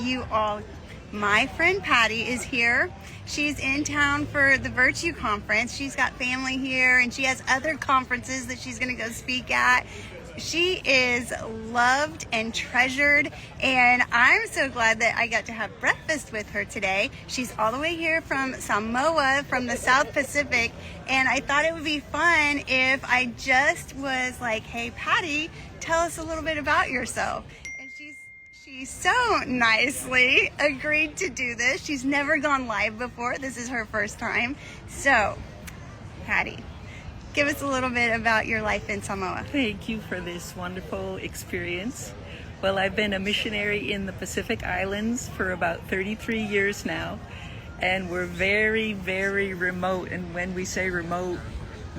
you all. My friend Patty is here. She's in town for the Virtue Conference. She's got family here, and she has other conferences that she's going to go speak at. She is loved and treasured, and I'm so glad that I got to have breakfast with her today. She's all the way here from Samoa, from the South Pacific, and I thought it would be fun if I just was like, hey, Patty, tell us a little bit about yourself. And she so nicely agreed to do this. She's never gone live before. This is her first time. So, Patty, give us a little bit about your life in Samoa. Thank you for this wonderful experience. Well, I've been a missionary in the Pacific Islands for about 33 years now, and we're very, very remote. And when we say remote,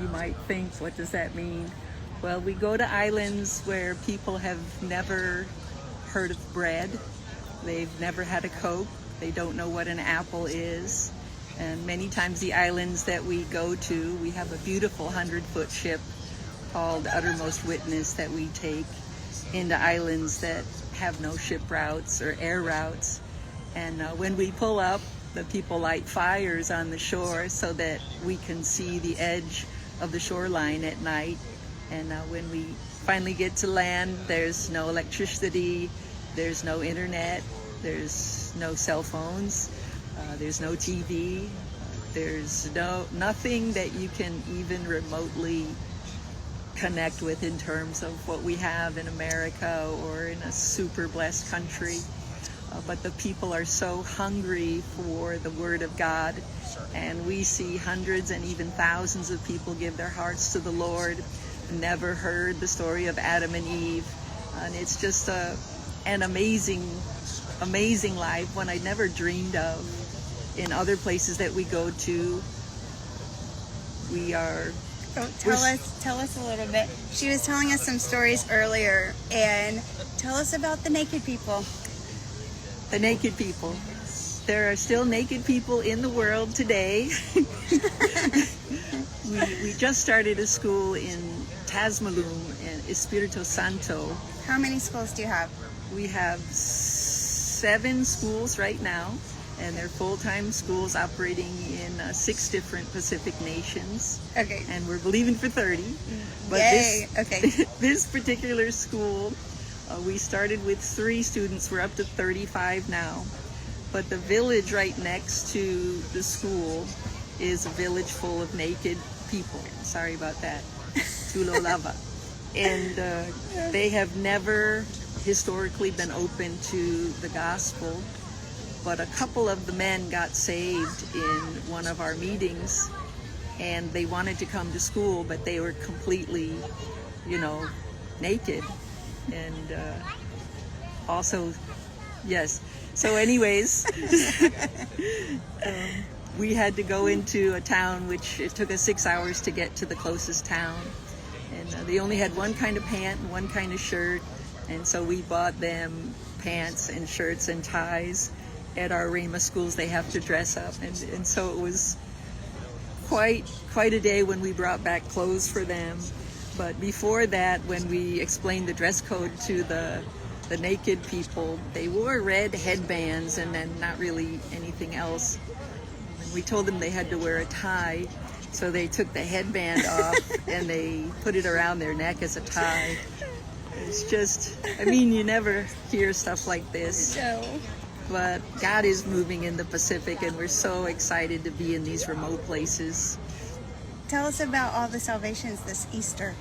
you might think, what does that mean? Well, we go to islands where people have never heard of bread. They've never had a Coke. They don't know what an apple is. And many times the islands that we go to, we have a beautiful 100-foot ship called Uttermost Witness that we take into islands that have no ship routes or air routes. And when we pull up, the people light fires on the shore so that we can see the edge of the shoreline at night. And when we finally get to land, there's no electricity, there's no internet, there's no cell phones. There's no TV. There's nothing that you can even remotely connect with in terms of what we have in America or in a super blessed country. But the people are so hungry for the Word of God, and we see hundreds and even thousands of people give their hearts to the Lord. Never heard the story of Adam and Eve, and it's just an amazing life, one I never dreamed of. In other places that we go to, we are... Tell us a little bit. She was telling us some stories earlier, and tell us about the naked people. The naked people. There are still naked people in the world today. we just started a school in Tasmalum and Espiritu Santo. How many schools do you have? We have 7 schools right now, and they're full-time schools operating in 6 different Pacific nations. Okay. And we're believing for 30. But Yay! Okay. This particular school, we started with 3 students. We're up to 35 now. But the village right next to the school is a village full of naked people. Sorry about that. Tulolava. And they have never historically been open to the gospel. But a couple of the men got saved in one of our meetings, and they wanted to come to school, but they were completely, naked. And also, yes. So anyways, we had to go into a town, which it took us 6 hours to get to the closest town. And they only had one kind of pant and one kind of shirt. And so we bought them pants and shirts and ties. At our Rhema schools, they have to dress up, and so it was quite a day when we brought back clothes for them. But before that, when we explained the dress code to the naked people, they wore red headbands and then not really anything else. And we told them they had to wear a tie, so they took the headband off and they put it around their neck as a tie. It's just, you never hear stuff like this. No. But God is moving in the Pacific, and we're so excited to be in these remote places. Tell us about all the salvations this Easter.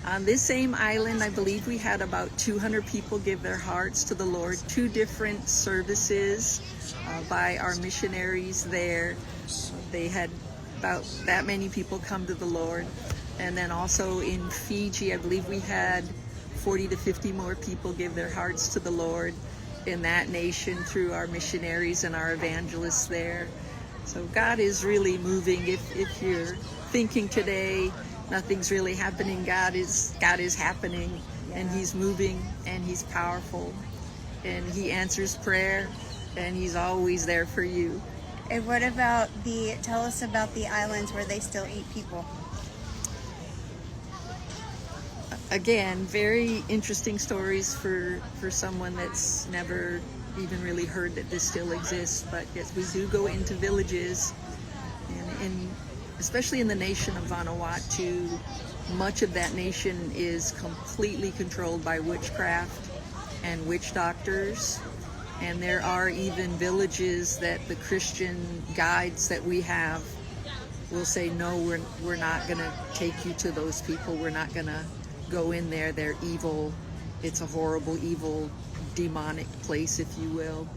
On this same island, I believe we had about 200 people give their hearts to the Lord. 2 different services by our missionaries there. They had about that many people come to the Lord. And then also in Fiji, I believe we had 40 to 50 more people give their hearts to the Lord in that nation through our missionaries and our evangelists there. So God is really moving. If you're thinking today nothing's really happening, God is happening, and He's moving, and He's powerful, and He answers prayer, and He's always there for you. And what about tell us about the islands where they still eat people? again, very interesting stories for someone that's never even really heard that this still exists. But yes, we do go into villages, and especially in the nation of Vanuatu, much of that nation is completely controlled by witchcraft and witch doctors. And there are even villages that the Christian guides that we have will say, no, we're not going to take you to those people. We're not going to go in there. They're evil. It's a horrible, evil, demonic place, if you will.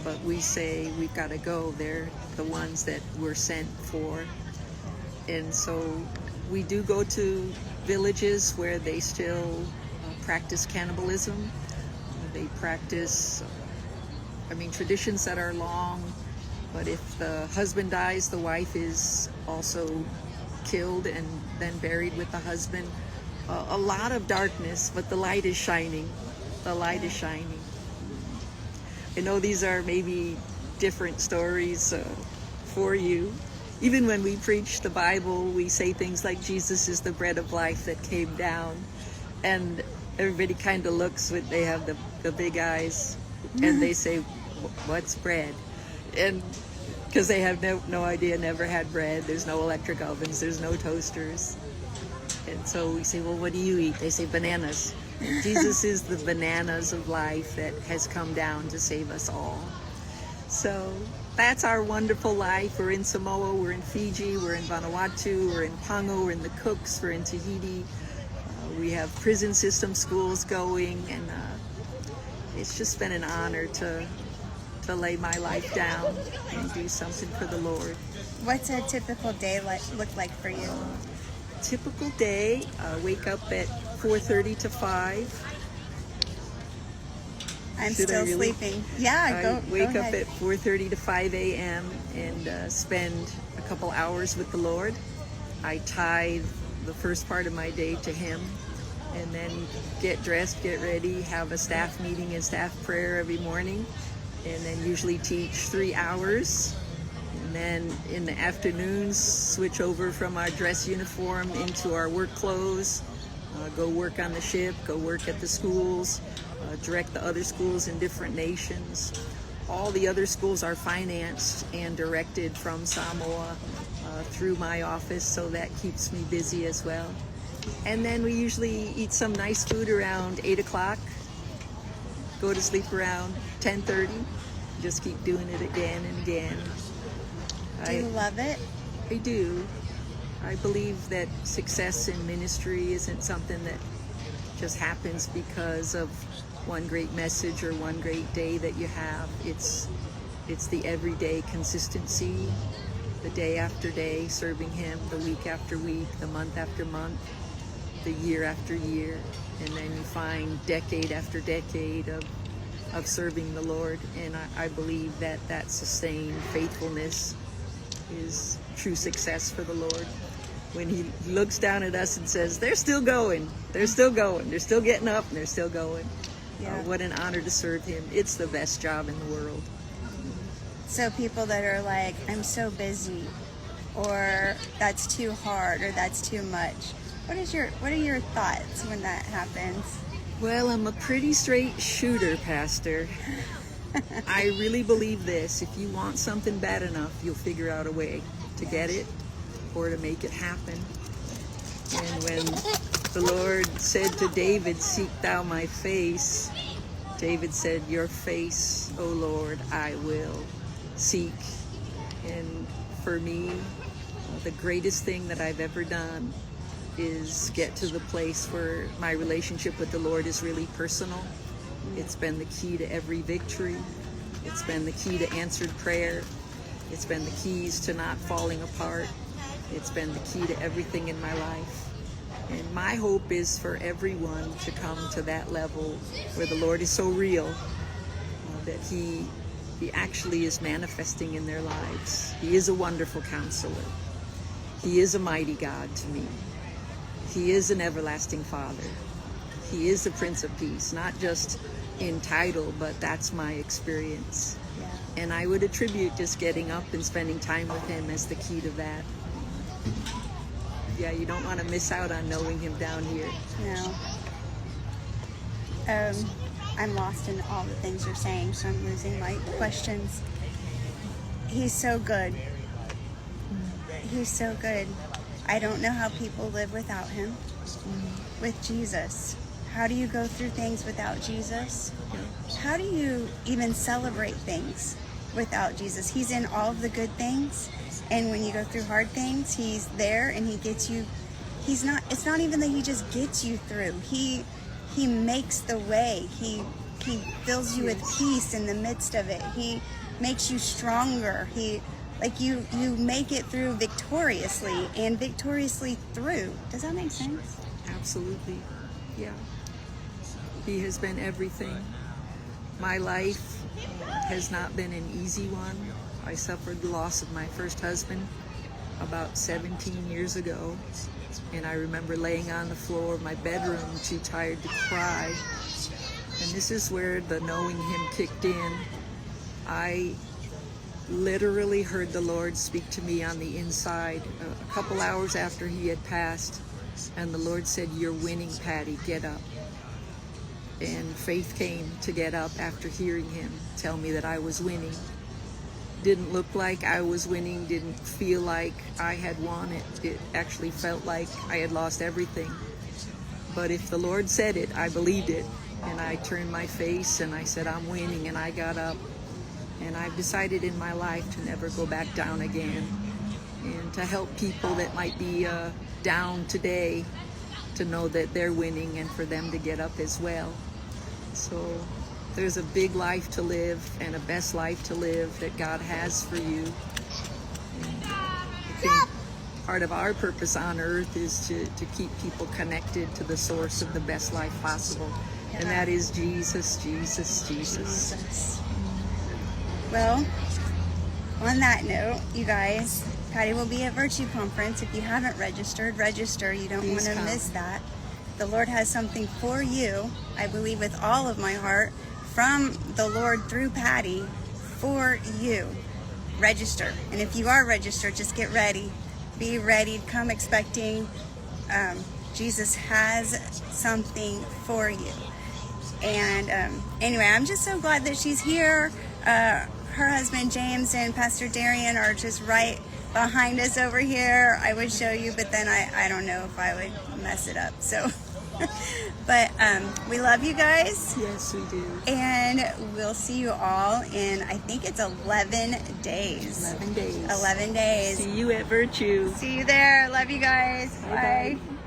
But we say we've got to go. They're the ones that we're sent for. And so we do go to villages where they still practice cannibalism. They practice, traditions that are long, but if the husband dies, the wife is also killed and then buried with the husband. A lot of darkness, but the light is shining. The light is shining. I know these are maybe different stories for you. Even when we preach the Bible, we say things like Jesus is the bread of life that came down. And everybody kind of looks when they have the big eyes and they say, what's bread? And because they have no idea, never had bread. There's no electric ovens, there's no toasters. And so we say, well, what do you eat? They say bananas. And Jesus is the bananas of life that has come down to save us all. So that's our wonderful life. We're in Samoa, we're in Fiji, we're in Vanuatu, we're in Pango, we're in the Cooks, we're in Tahiti. We have prison system schools going, and it's just been an honor to lay my life down and do something for the Lord. What's a typical day look like for you? Typical day, wake up at 4:30 to 5. I'm still sleeping. Yeah, go wake ahead. up at 4:30 to 5 a.m. and spend a couple hours with the Lord. I tithe the first part of my day to Him, and then get dressed, get ready, have a staff meeting and staff prayer every morning, and then usually teach 3 hours. And then in the afternoons, switch over from our dress uniform into our work clothes, go work on the ship, go work at the schools, direct the other schools in different nations. All the other schools are financed and directed from Samoa through my office, so that keeps me busy as well. And then we usually eat some nice food around 8 o'clock, go to sleep around 10:30, just keep doing it again and again. Do you love it? I do. I believe that success in ministry isn't something that just happens because of one great message or one great day that you have. It's the everyday consistency, the day after day serving Him, the week after week, the month after month, the year after year, and then you find decade after decade of serving the Lord. And I believe that sustained faithfulness is true success for the Lord. When He looks down at us and says, they're still going, they're still going, they're still getting up, and they're still going. Yeah. What an honor to serve Him. It's the best job in the world. So people that are like, I'm so busy, or that's too hard, or that's too much. What are your thoughts when that happens? Well, I'm a pretty straight shooter, Pastor. I really believe this. If you want something bad enough, you'll figure out a way to get it or to make it happen. And when the Lord said to David, seek thou my face, David said, your face, O Lord, I will seek. And for me, the greatest thing that I've ever done is get to the place where my relationship with the Lord is really personal. It's been the key to every victory. It's been the key to answered prayer. It's been the keys to not falling apart. It's been the key to everything in my life. And my hope is for everyone to come to that level where the Lord is so real that He actually is manifesting in their lives. He is a wonderful counselor. He is a mighty God to me. He is an everlasting Father. He is the Prince of Peace, not just in title, but that's my experience. Yeah. And I would attribute just getting up and spending time with Him as the key to that. Yeah, you don't want to miss out on knowing him down here. No. I'm lost in all the things you're saying, so I'm losing my questions. He's so good. He's so good. I don't know how people live without him. With Jesus. How do you go through things without Jesus? How do you even celebrate things without Jesus? He's in all of the good things, and when you go through hard things, he's there and he gets you. It's not even that he just gets you through. He makes the way. He fills you with peace in the midst of it. He makes you stronger. You make it through victoriously and victoriously through. Does that make sense? Absolutely. Yeah. He has been everything. My life has not been an easy one. I suffered the loss of my first husband about 17 years ago, and I remember laying on the floor of my bedroom too tired to cry. And this is where the knowing him kicked in. I literally heard the Lord speak to me on the inside a couple hours after he had passed, and the Lord said, "You're winning, Patty, get up." And faith came to get up after hearing him tell me that I was winning. Didn't look like I was winning, didn't feel like I had won. It actually felt like I had lost everything. But if the Lord said it, I believed it. And I turned my face and I said, "I'm winning," and I got up. And I've decided in my life to never go back down again, and to help people that might be down today to know that they're winning, and for them to get up as well. So there's a big life to live and a best life to live that God has for you. And I think part of our purpose on earth is to keep people connected to the source of the best life possible. And that is Jesus, Jesus, Jesus. Jesus. Well, on that note, you guys, Patty will be at Virtue Conference. If you haven't registered, register. You don't want to miss that. The Lord has something for you, I believe with all of my heart, from the Lord through Patty for you. Register. And if you are registered, just get ready. Be ready. Come expecting. Jesus has something for you. And anyway, I'm just so glad that she's here. Her husband James and Pastor Darian are just right behind us over here. I would show you, but then I don't know if I would mess it up. So, but we love you guys. Yes, we do. And we'll see you all in, I think it's 11 days. 11 days. 11 days. See you at Virtue. See you there. Love you guys. Bye-bye. Bye.